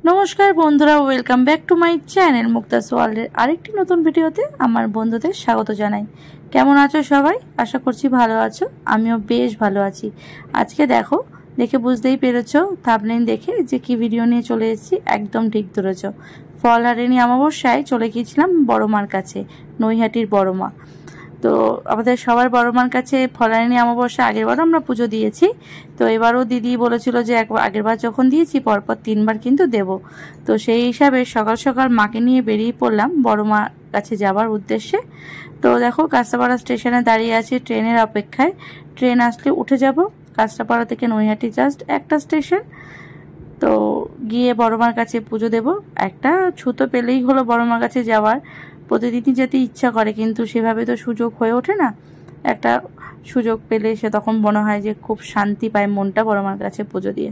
নমস্কার বন্ধুরা, welcome back to my channel Mukta's ওয়ার্ল্ডের আরেকটি নতুন ভিডিওতে আমার বন্ধুদের স্বাগত জানাই। কেমন আছো সবাই? আশা করছি ভালো আছো। আমিও বেশ ভালো আছি। আজকে দেখে বুঝতেই পেরেছো থাম্বনেইল দেখে যে কি ভিডিও নিয়ে চলে এসেছি। একদম ঠিক ধরেছো, ফলহারিণী অমাবস্যায় চলে গিয়েছিলাম বড় মার কাছে, নৈহাটির বড় মা। তো আমাদের সবার বড় মার কাছে ফলহারিণী অমাবস্যা আগেরবারও আমরা পুজো দিয়েছি। তো এবারও দিদি বলেছিল যে আগেরবার যখন দিয়েছি পরপর 3 বার কিন্তু দেব। তো সেই হিসাবে সকাল সকাল মাকে নিয়ে বেরিয়ে পড়লাম বড় মার কাছে যাওয়ার উদ্দেশ্যে। তো দেখো, কাঁচরাপাড়া স্টেশনে দাঁড়িয়ে আছি ট্রেনের অপেক্ষায়। ট্রেন আসলে উঠে যাব। কাঁচরাপাড়া থেকে নৈহাটি জাস্ট একটা স্টেশন। তো গিয়ে বড় মার কাছে পুজো দেব। একটা ছুতো পেলেই হলো বড় মার কাছে যাওয়ার। প্রতিদিনই যেতে ইচ্ছা করে, কিন্তু সেভাবে তো সুযোগ হয়ে ওঠে না। একটা সুযোগ পেলে সে তখন মনে হয় যে খুব শান্তি পায় মনটা বড় মার কাছে পুজো দিয়ে।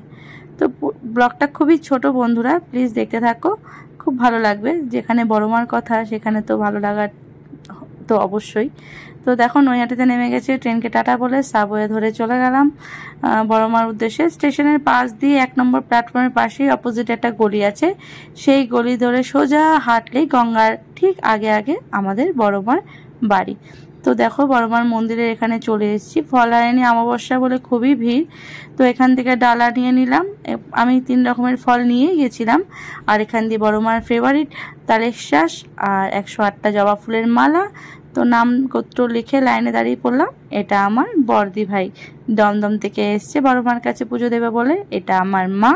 তো ব্লগটা খুবই ছোট বন্ধুরা, প্লিজ দেখতে থাকো, খুব ভালো লাগবে। যেখানে বড় মার কথা সেখানে তো ভালো লাগার তো অবশ্যই। তো দেখো, নৈহাটিতে নেমে গেছে। ট্রেনকে টাটা বলে সাবওয়ে ধরে চলে গেলাম বড় মার উদ্দেশ্যে। স্টেশনের পাশ দিয়ে 1 নম্বর প্ল্যাটফর্মের পাশেই অপোজিট একটা গলি আছে। সেই গলি ধরে সোজা হাঁটলেই গঙ্গার ঠিক আগে আগে আমাদের বড় মার বাড়ি। তো দেখো, বড় মার মন্দিরের এখানে চলে এসেছি। ফলহারিণী অমাবস্যা বলে খুবই ভিড়। তো এখান থেকে ডালা নিয়ে নিলাম। আমি 3 রকমের ফল নিয়েই গেছিলাম। আর এখান দিয়ে বড় মার ফেভারিট তালের শ্বাস আর 108টা জবা ফুলের মালা। তো নাম গোত্র লিখে লাইনে দাঁড়িয়ে পড়লাম। এটা আমার বর্দি ভাই, দমদম থেকে এসছে বড় মার কাছে পুজো দেবে বলে। এটা আমার মা।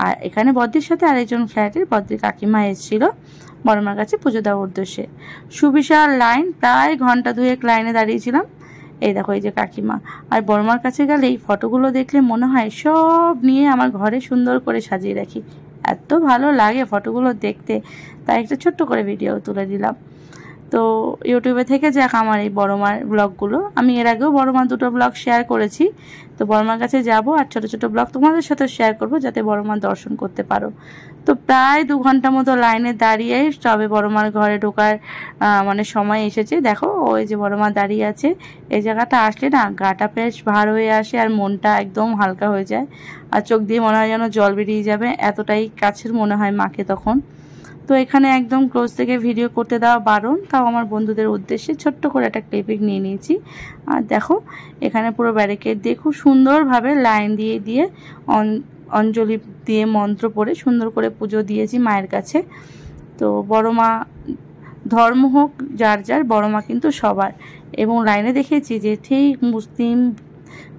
আর এখানে বর্দির সাথে আরেকজন ফ্ল্যাটের বর্দির কাকিমা এসেছিল বড় মার কাছে পুজো দেওয়ার উদ্দেশ্যে। সুবিশাল লাইন, প্রায় ঘন্টা 2 লাইনে দাঁড়িয়েছিলাম। এই দেখো, এই যে কাকিমা। আর বড় মার কাছে গেলে এই ফটোগুলো দেখলে মনে হয় সব নিয়ে আমার ঘরে সুন্দর করে সাজিয়ে রাখি। এত ভালো লাগে ফটোগুলো দেখতে, তাই একটা ছোট্ট করে ভিডিও তুলে দিলাম। তো ইউটিউবে থেকে যাক আমার এই বড় মার ব্লগগুলো। আমি এর আগেও বড় মার 2টো ব্লগ শেয়ার করেছি। তো বড় মার কাছে যাব আর ছোট ছোট ব্লগ তোমাদের সাথে শেয়ার করব, যাতে বড় মার দর্শন করতে পারো। তো প্রায় 2 ঘন্টা মতো লাইনে দাঁড়িয়ে তবে বড় মার ঘরে ঢোকার সময় এসেছে। দেখো, ওই যে বড় মা দাঁড়িয়ে আছে। এই জায়গাটা আসলে না গাটা বেশ ভার হয়ে আসে আর মনটা একদম হালকা হয়ে যায়। আর চোখ দিয়ে মনে হয় যেন জল বেরিয়ে যাবে, এতটাই কাছের মনে হয় মাকে তখন। তো এখানে একদম ক্লোজ থেকে ভিডিও করতে দেওয়া বারণ, তাও আমার বন্ধুদের উদ্দেশ্যে ছোট্ট করে একটা ক্লিপিং নিয়ে নিয়েছি। আর দেখো, এখানে পুরো ব্যারিকেড দিয়ে খুব সুন্দরভাবে লাইন দিয়ে দিয়ে অঞ্জলি দিয়ে মন্ত্র পড়ে সুন্দর করে পুজো দিয়েছি মায়ের কাছে। তো বড় মা ধর্ম হোক যার যার, বড় মা কিন্তু সবার। এবং লাইনে দেখেছি যে ঠিক মুসলিম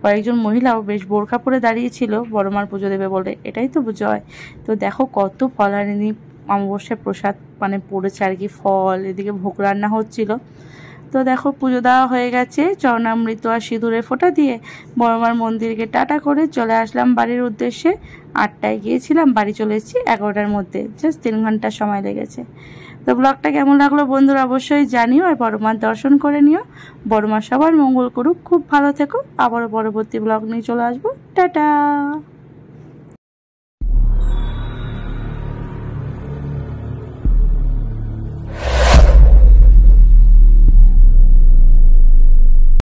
কয়েকজন মহিলাও বেশ বোরখা পরে দাঁড়িয়েছিল বড় মার পুজো দেবে বলে। এটাই তো জয়। তো দেখো, কত ফলহারিণী অমাবস্যার প্রসাদ পড়েছে আর কি, ফল, এদিকে ভোগ রান্না হচ্ছিল। তো দেখো, পুজো দেওয়া হয়ে গেছে। চরণামৃত আর সিঁদুরের ফোঁটা দিয়ে বড় মার মন্দিরকে টাটা করে চলে আসলাম বাড়ির উদ্দেশ্যে। 8টায় গিয়েছিলাম, বাড়ি চলে এসেছি 11টার মধ্যে। জাস্ট 3 ঘন্টা সময় লেগেছে। তো ব্লগটা কেমন লাগলো বন্ধুরা অবশ্যই জানিও, আর বড় মার দর্শন করে নিও। বড় মা সবার মঙ্গল করুক, খুব ভালো থেকো। আবারও পরবর্তী ব্লগ নিয়ে চলে আসবো। টাটা।